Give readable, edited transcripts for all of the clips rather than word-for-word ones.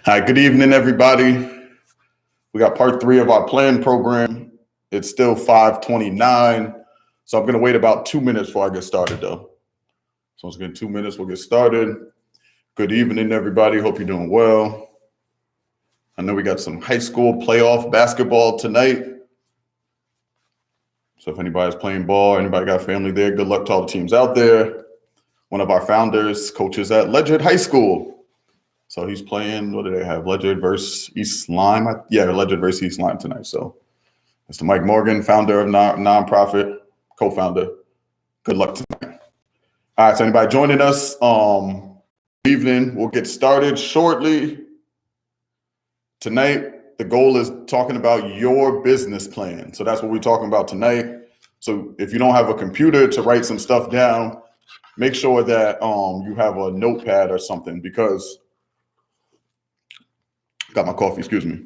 Hi, good evening, everybody. We got part 3 of our plan program. It's still 5:29, so I'm going to wait about 2 minutes before I get started, though. So once again, 2 minutes, we'll get started. Good evening, everybody. Hope you're doing well. I know we got some high school playoff basketball tonight. So if anybody's playing ball, anybody got family there, good luck to all the teams out there. One of our founders coaches at Ledyard High School. So he's playing, what do they have? Ledyard versus East Lyme? Ledyard versus East Lyme tonight. So Mr. Mike Morgan, founder of nonprofit, co-founder. Good luck tonight. All right, so anybody joining us, evening, we'll get started shortly. Tonight, the goal is talking about your business plan. So that's what we're talking about tonight. So if you don't have a computer to write some stuff down, make sure that you have a notepad or something, because got my coffee, excuse me.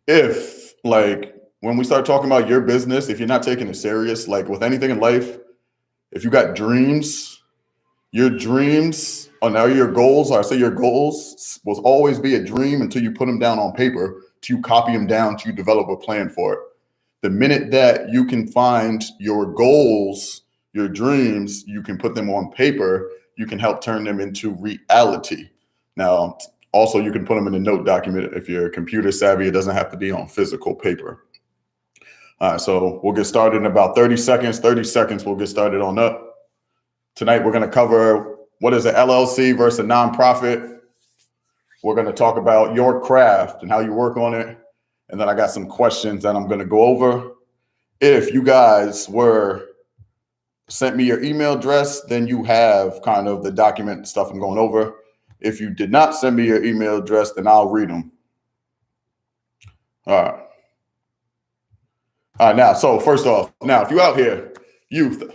If, like, when we start talking about your business, if you're not taking it serious, like with anything in life, if you got dreams, your dreams are now your goals. Or I say your goals will always be a dream until you put them down on paper, till you copy them down, till you develop a plan for it. The minute that you can find your goals, your dreams, you can put them on paper, you can help turn them into reality. Now, also, you can put them in a note document. If you're computer savvy, it doesn't have to be on physical paper. All right, so we'll get started in about 30 seconds. 30 seconds, we'll get started on up. Tonight, we're going to cover what is an LLC versus a nonprofit. We're going to talk about your craft and how you work on it. And then I got some questions that I'm going to go over. If you guys sent me your email address, then you have kind of the document stuff I'm going over. If you did not send me your email address, then I'll read them. All right. Now, so first off, now, if you're out here, youth,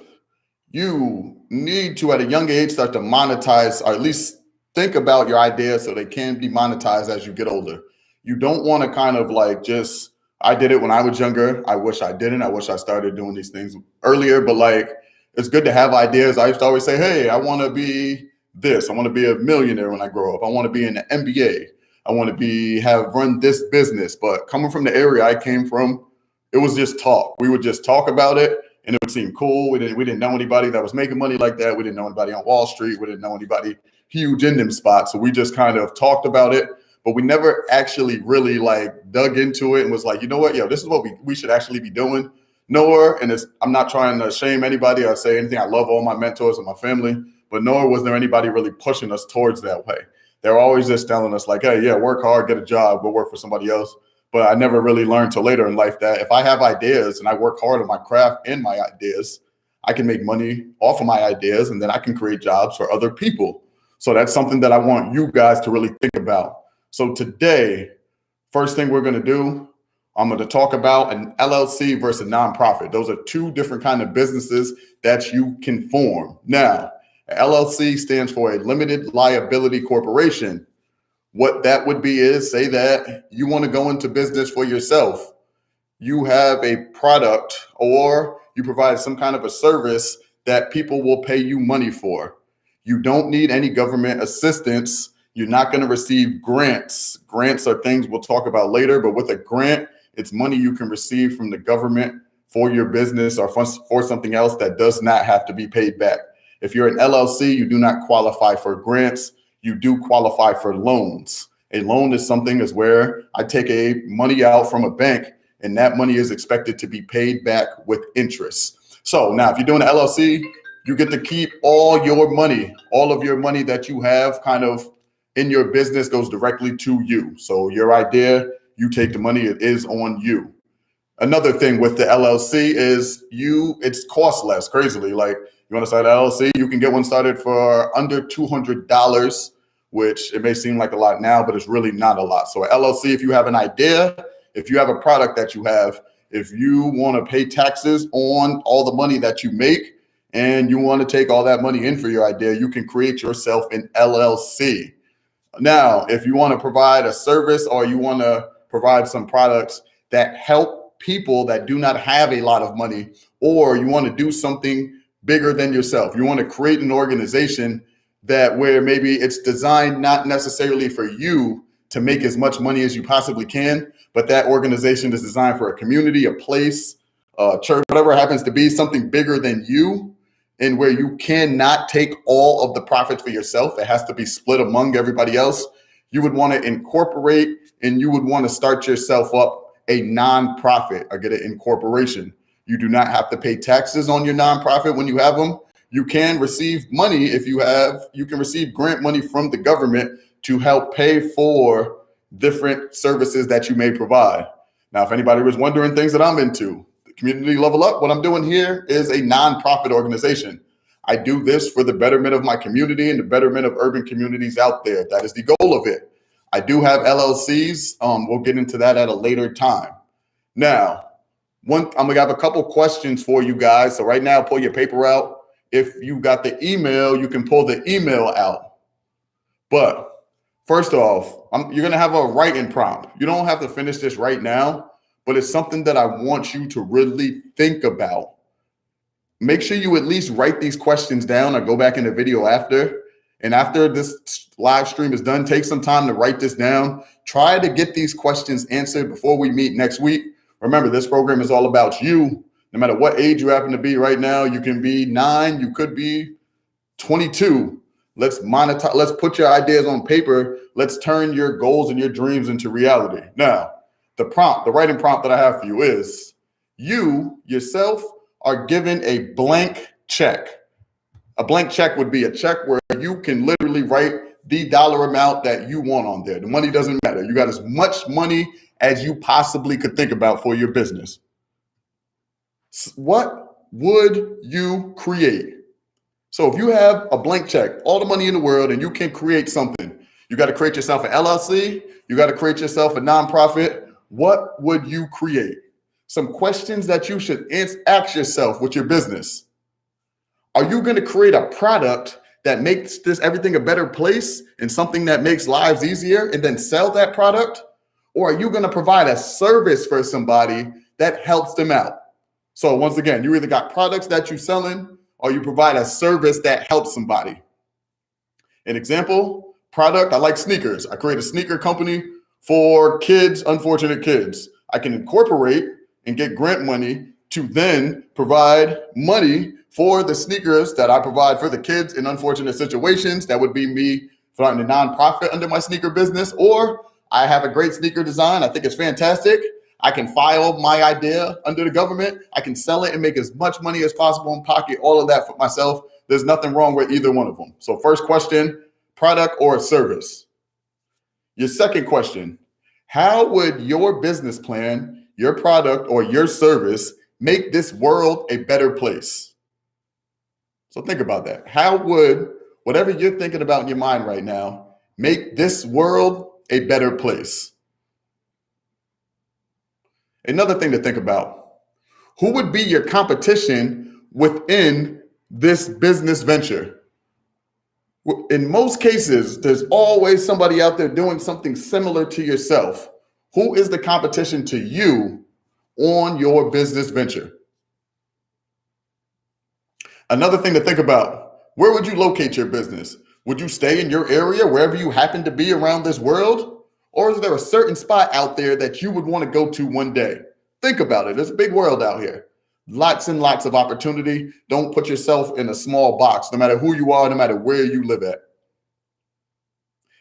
you need to, at a young age, start to monetize, or at least think about your ideas so they can be monetized as you get older. You don't want to kind of like just, I did it when I was younger. I wish I didn't. I wish I started doing these things earlier, but like, it's good to have ideas. I used to always say, hey, I want to be this. I want to be a millionaire when I grow up. I want to be in the NBA. I want to run this business. But coming from the area I came from, it was just talk. We would just talk about it, and it would seem cool. We didn't know anybody that was making money like that. We didn't know anybody on Wall Street. We didn't know anybody huge in them spots. So we just kind of talked about it, but we never actually really like dug into it and was like, you know what, this is what we should actually be doing. Nor, and I'm not trying to shame anybody or say anything. I love all my mentors and my family, but nor was there anybody really pushing us towards that way. They're always just telling us like, hey, work hard, get a job, go work for somebody else. But I never really learned till later in life that if I have ideas and I work hard on my craft and my ideas, I can make money off of my ideas, and then I can create jobs for other people. So that's something that I want you guys to really think about. So today, first thing we're going to do, I'm going to talk about an LLC versus a nonprofit. Those are two different kind of businesses that you can form. Now, an LLC stands for a limited liability corporation. What that would be is, say that you want to go into business for yourself. You have a product or you provide some kind of a service that people will pay you money for. You don't need any government assistance. You're not going to receive grants. Grants are things we'll talk about later, but with a grant, it's money you can receive from the government for your business or for something else that does not have to be paid back. If you're an LLC, you do not qualify for grants. You do qualify for loans. A loan is where I take money out from a bank, and that money is expected to be paid back with interest. So now if you're doing an LLC, you get to keep all of your money that you have kind of in your business goes directly to you. So your idea, you take the money, it is on you. Another thing with the LLC is it's cost less, crazily. Like, you want to start an LLC, you can get one started for under $200, which it may seem like a lot now, but it's really not a lot. So an LLC, if you have an idea, if you have a product that you have, if you want to pay taxes on all the money that you make, and you want to take all that money in for your idea, you can create yourself an LLC. Now, if you want to provide a service or you want to provide some products that help people that do not have a lot of money, or you want to do something bigger than yourself, you want to create an organization where maybe it's designed not necessarily for you, to make as much money as you possibly can. But that organization is designed for a community, a place, a church, whatever it happens to be, something bigger than you, and where you cannot take all of the profits for yourself. It has to be split among everybody else. You would want to incorporate, and you would want to start yourself up a nonprofit or get an incorporation. You do not have to pay taxes on your nonprofit when you have them. You can receive money if you have, you can receive grant money from the government to help pay for different services that you may provide. Now, if anybody was wondering things that I'm into, the Community Level Up, what I'm doing here is a nonprofit organization. I do this for the betterment of my community and the betterment of urban communities out there. That is the goal of it. I do have LLCs. We'll get into that at a later time. Now, I'm gonna have a couple questions for you guys. So right now, pull your paper out. If you got the email, you can pull the email out. But first off, you're gonna have a writing prompt. You don't have to finish this right now, but it's something that I want you to really think about. Make sure you at least write these questions down or go back in the video after. And after this live stream is done, take some time to write this down. Try to get these questions answered before we meet next week. Remember, this program is all about you. No matter what age you happen to be right now, you can be 9, you could be 22. Let's monetize, let's put your ideas on paper. Let's turn your goals and your dreams into reality. Now, the writing prompt that I have for you is you yourself are given a blank check. A blank check would be a check where you can literally write the dollar amount that you want on there. The money doesn't matter. You got as much money as you possibly could think about for your business. What would you create? So if you have a blank check, all the money in the world, and you can create something, you got to create yourself an LLC, you got to create yourself a nonprofit. What would you create? Some questions that you should ask yourself with your business. Are you going to create a product that makes everything a better place and something that makes lives easier and then sell that product? Or are you going to provide a service for somebody that helps them out? So once again, you either got products that you're selling or you provide a service that helps somebody. An example, product, I like sneakers. I create a sneaker company for kids, unfortunate kids. I can incorporate and get grant money to then provide money for the sneakers that I provide for the kids in unfortunate situations. That would be me starting a nonprofit under my sneaker business, or I have a great sneaker design. I think it's fantastic. I can file my idea under the government. I can sell it and make as much money as possible and pocket all of that for myself. There's nothing wrong with either one of them. So first question, product or service? Your second question, how would your business plan, your product or your service make this world a better place? So think about that. How would whatever you're thinking about in your mind right now make this world a better place? Another thing to think about, who would be your competition within this business venture? In most cases, there's always somebody out there doing something similar to yourself. Who is the competition to you on your business venture? Another thing to think about, where would you locate your business? Would you stay in your area, wherever you happen to be around this world? Or is there a certain spot out there that you would want to go to one day? Think about it. There's a big world out here. Lots and lots of opportunity. Don't put yourself in a small box, no matter who you are, no matter where you live at.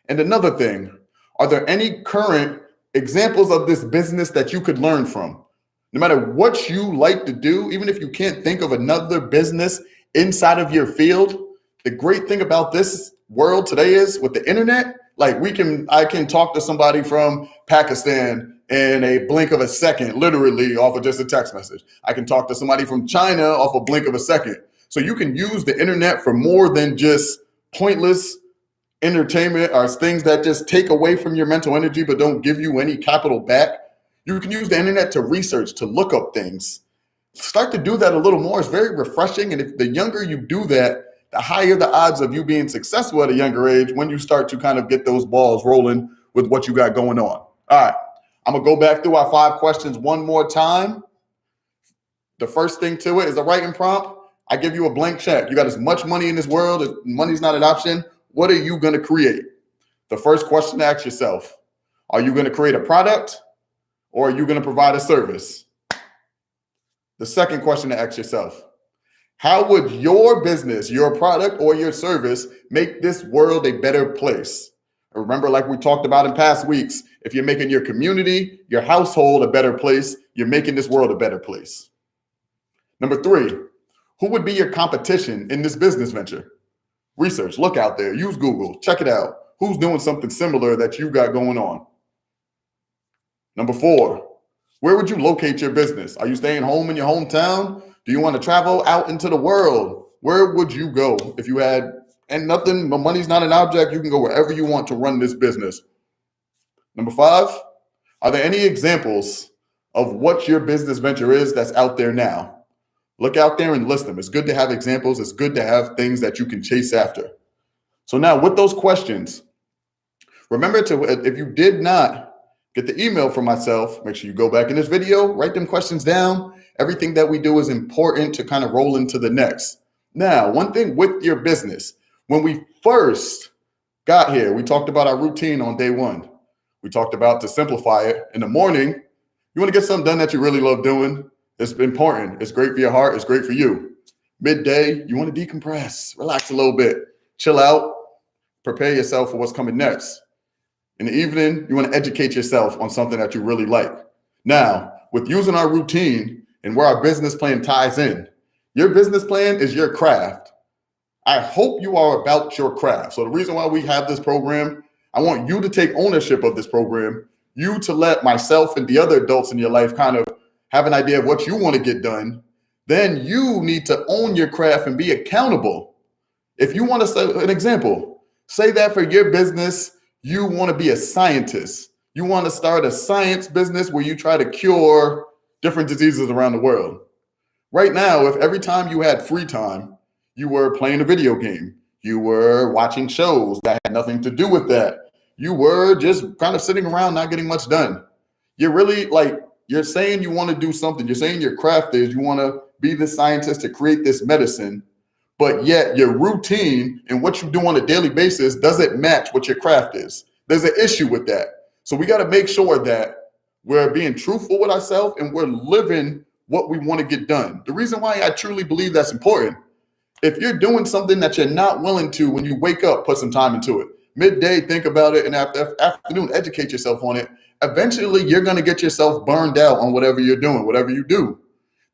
And another thing, are there any current examples of this business that you could learn from? No matter what you like to do, even if you can't think of another business inside of your field, the great thing about this world today is with the internet, like I can talk to somebody from Pakistan in a blink of a second, literally off of just a text message. I can talk to somebody from China off a blink of a second. So you can use the internet for more than just pointless entertainment or things that just take away from your mental energy but don't give you any capital back. You can use the internet to research, to look up things. Start to do that a little more. It's very refreshing. And if the younger you do that, the higher the odds of you being successful at a younger age when you start to kind of get those balls rolling with what you got going on. All right, I'm gonna go back through our 5 questions one more time. The first thing to it is a writing prompt. I give you a blank check. You got as much money in this world. Money's not an option. What are you gonna create? The first question to ask yourself, Are you going to create a product or are you going to provide a service? The second question to ask yourself, how would your business, your product, or your service make this world a better place? Remember, like we talked about in past weeks, if you're making your community, your household a better place, you're making this world a better place. Number three, who would be your competition in this business venture? Research, look out there, use Google, check it out. Who's doing something similar that you got going on? Number four, where would you locate your business? Are you staying home in your hometown? Do you want to travel out into the world? Where would you go if you had, and nothing, but money's not an object, you can go wherever you want to run this business. Number five, are there any examples of what your business venture is that's out there now? Look out there and list them. It's good to have examples. It's good to have things that you can chase after. So now with those questions, remember to, if you did not get the email from myself, make sure you go back in this video, write them questions down. Everything that we do is important to kind of roll into the next. Now, one thing with your business, when we first got here, we talked about our routine on day one. We talked about to simplify it. In the morning, you want to get something done that you really love doing. It's important. It's great for your heart. It's great for you. Midday, you want to decompress, relax a little bit, chill out, prepare yourself for what's coming next. In the evening, you want to educate yourself on something that you really like. Now, with using our routine and where our business plan ties in, your business plan is your craft. I hope you are about your craft. So the reason why we have this program, I want you to take ownership of this program, you to let myself and the other adults in your life kind of have an idea of what you want to get done. Then you need to own your craft and be accountable. If you want to say an example, say that for your business, you want to be a scientist. You want to start a science business where you try to cure different diseases around the world. Right now, if every time you had free time, you were playing a video game, you were watching shows that had nothing to do with that, you were just kind of sitting around not getting much done. You're really you're saying you want to do something. You're saying your craft is you want to be the scientist to create this medicine, but yet your routine and what you do on a daily basis doesn't match what your craft is. There's an issue with that. So we got to make sure that we're being truthful with ourselves and we're living what we want to get done. The reason why I truly believe that's important, if you're doing something that you're not willing to, when you wake up, put some time into it. Midday, think about it, and afternoon, educate yourself on it. Eventually, you're going to get yourself burned out on whatever you're doing, whatever you do.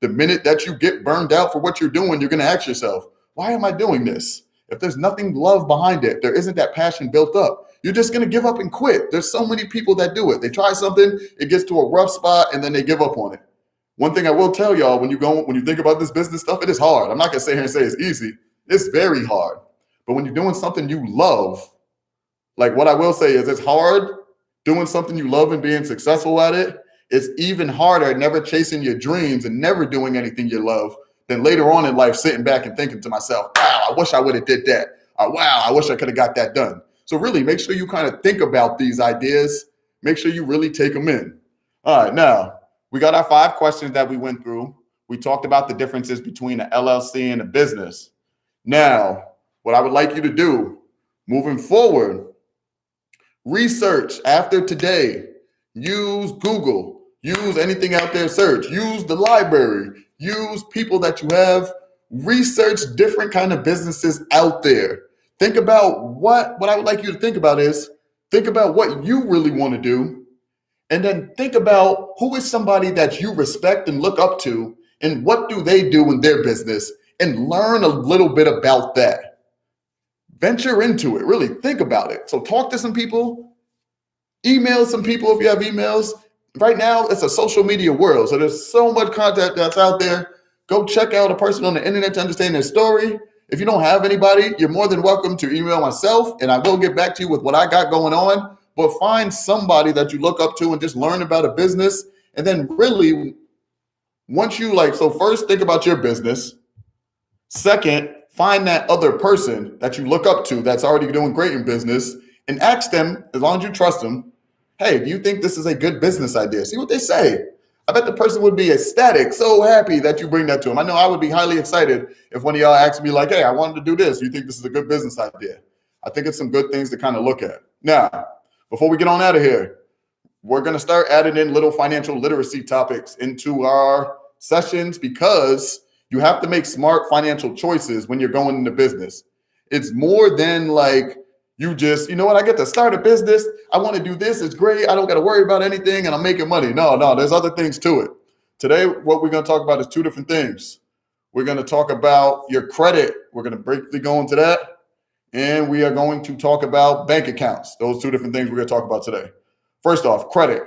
The minute that you get burned out for what you're doing, you're going to ask yourself, why am I doing this? If there's nothing love behind it, there isn't that passion built up, you're just going to give up and quit. There's so many people that do it. They try something, it gets to a rough spot, and then they give up on it. One thing I will tell y'all, when you think about this business stuff, it is hard. I'm not going to sit here and say it's easy. It's very hard. But when you're doing something you love, like what I will say is it's hard doing something you love and being successful at it. It's even harder never chasing your dreams and never doing anything you love than later on in life sitting back and thinking to myself, wow, I wish I would have did that. Or, wow, I wish I could have got that done. So really make sure you kind of think about these ideas. Make sure you really take them in. All right, now we got our 5 questions that we went through. We talked about the differences between an LLC and a business. Now, what I would like you to do moving forward, research after today. Use Google, use anything out there, search, use the library, use people that you have, research different kind of businesses out there. Think about what I would like you to think about is, think about what you really want to do, and then think about who is somebody that you respect and look up to, and what do they do in their business, and learn a little bit about that. Venture into it, really think about it. So talk to some people, email some people if you have emails. Right now, it's a social media world, so there's so much content that's out there. Go check out a person on the internet to understand their story. If you don't have anybody, you're more than welcome to email myself, and I will get back to you with what I got going on. But find somebody that you look up to and just learn about a business. And then really, once you so first think about your business. Second, find that other person that you look up to that's already doing great in business and ask them, as long as you trust them, hey, do you think this is a good business idea? See what they say. I bet the person would be ecstatic, so happy that you bring that to them. I know I would be highly excited if one of y'all asked me hey, I wanted to do this. You think this is a good business idea? I think it's some good things to kind of look at. Now, before we get on out of here, we're going to start adding in little financial literacy topics into our sessions because you have to make smart financial choices when you're going into business. It's more than like you just, you know what, I get to start a business. I want to do this. It's great. I don't got to worry about anything and I'm making money. No, there's other things to it. Today, what we're going to talk about is two different things. We're going to talk about your credit. We're going to briefly go into that. And we are going to talk about bank accounts. Those two different things we're going to talk about today. First off, credit.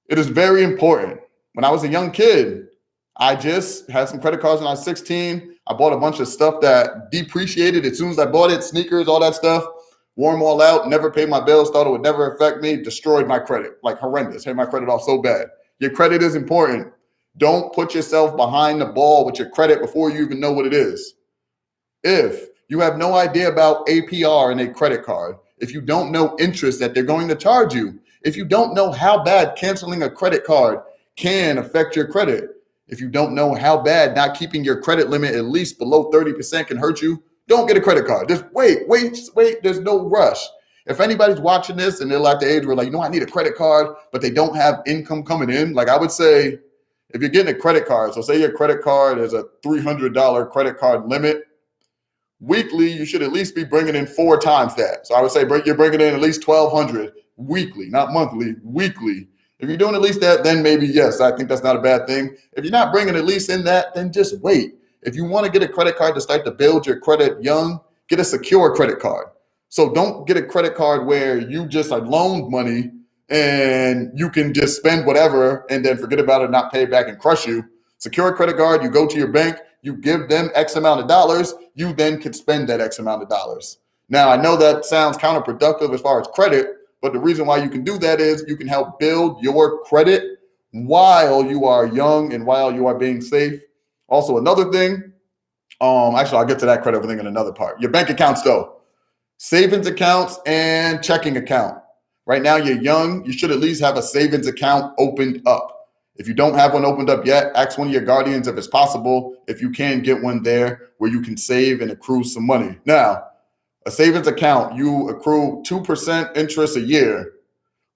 It is very important. When I was a young kid, I just had some credit cards when I was 16. I bought a bunch of stuff that depreciated as soon as I bought it, sneakers, all that stuff. Wore them all out, never paid my bills, thought it would never affect me, destroyed my credit, like horrendous. Hit my credit off so bad. Your credit is important. Don't put yourself behind the ball with your credit before you even know what it is. If you have no idea about APR in a credit card, if you don't know interest that they're going to charge you, if you don't know how bad canceling a credit card can affect your credit, if you don't know how bad not keeping your credit limit at least below 30% can hurt you, don't get a credit card. Just wait. There's no rush. If anybody's watching this and they're at the age where like, I need a credit card, but they don't have income coming in, like I would say, if you're getting a credit card, so say your credit card is a $300 credit card limit, weekly, you should at least be bringing in 4 times that. So I would say you're bringing in at least $1,200 weekly, not monthly, weekly. If you're doing at least that, then maybe yes, I think that's not a bad thing. If you're not bringing at least in that, then just wait. If you want to get a credit card to start to build your credit young, get a secure credit card. So don't get a credit card where you just are loaned money and you can just spend whatever and then forget about it, not pay it back and crush you. Secure credit card, you go to your bank, you give them X amount of dollars, you then can spend that X amount of dollars. Now, I know that sounds counterproductive as far as credit, but the reason why you can do that is you can help build your credit while you are young and while you are being safe. Also, another thing, actually, I'll get to that credit thing in another part. Your bank accounts, though, savings accounts and checking account. Right now, you're young. You should at least have a savings account opened up. If you don't have one opened up yet, ask one of your guardians if it's possible, if you can get one there where you can save and accrue some money. Now, a savings account, you accrue 2% interest a year.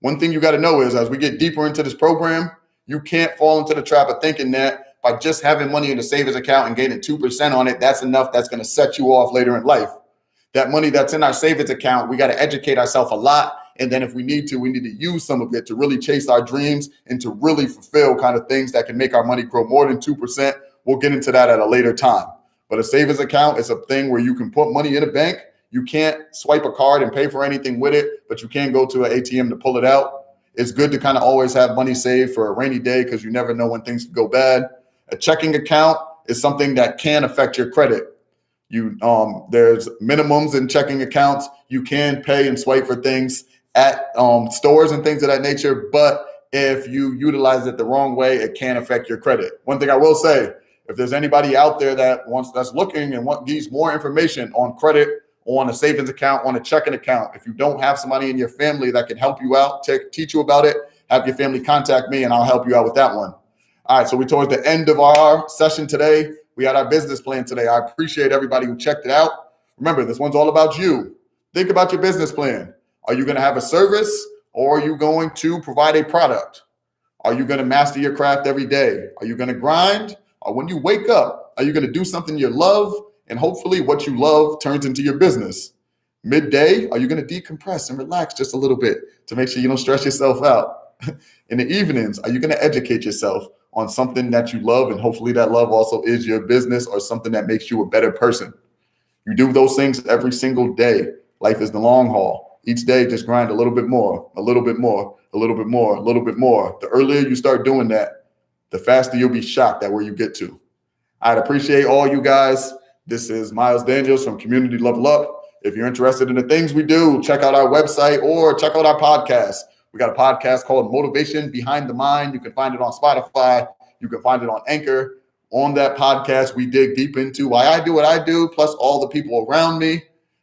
One thing you got to know is as we get deeper into this program, you can't fall into the trap of thinking that by just having money in a savings account and gaining 2% on it, that's enough. That's going to set you off later in life. That money that's in our savings account, we got to educate ourselves a lot. And then if we need to use some of it to really chase our dreams and to really fulfill kind of things that can make our money grow more than 2%. We'll get into that at a later time. But a savings account is a thing where you can put money in a bank. You can't swipe a card and pay for anything with it, but you can go to an ATM to pull it out. It's good to kind of always have money saved for a rainy day because you never know when things could go bad. A checking account is something that can affect your credit. There's minimums in checking accounts. You can pay and swipe for things at stores and things of that nature, but if you utilize it the wrong way, it can affect your credit. One thing I will say, if there's anybody out there that's looking and needs more information on credit, on a savings account, on a checking account, if you don't have somebody in your family that can help you out, teach you about it, have your family contact me and I'll help you out with that one. All right, so we're towards the end of our session today. We had our business plan today. I appreciate everybody who checked it out. Remember, this one's all about you. Think about your business plan. Are you going to have a service or are you going to provide a product? Are you going to master your craft every day? Are you going to grind? Or when you wake up, are you going to do something you love? And hopefully what you love turns into your business. Midday, are you going to decompress and relax just a little bit to make sure you don't stress yourself out? In the evenings, are you going to educate yourself on something that you love? And hopefully that love also is your business or something that makes you a better person. You do those things every single day. Life is the long haul. Each day, just grind a little bit more, a little bit more, a little bit more, a little bit more. The earlier you start doing that, the faster you'll be shocked at where you get to. I'd appreciate all you guys. This is Miles Daniels from Community Level Up. If you're interested in the things we do, check out our website or check out our podcast. We got a podcast called Motivation Behind the Mind. You can find it on Spotify. You can find it on Anchor. On that podcast, we dig deep into why I do what I do, plus all the people around me.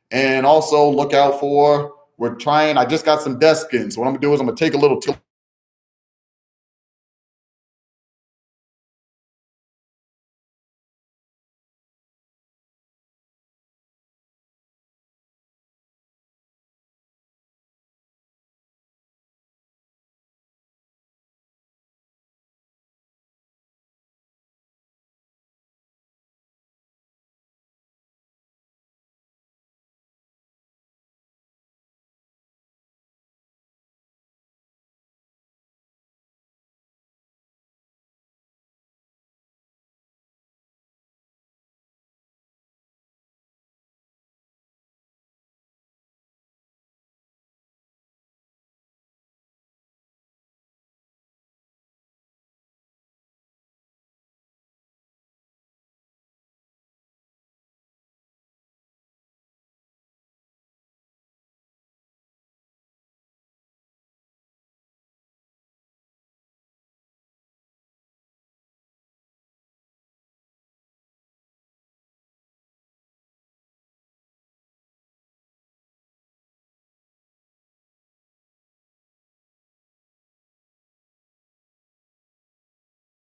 And also look out for, I just got some desk in. So what I'm gonna do is I'm gonna take a little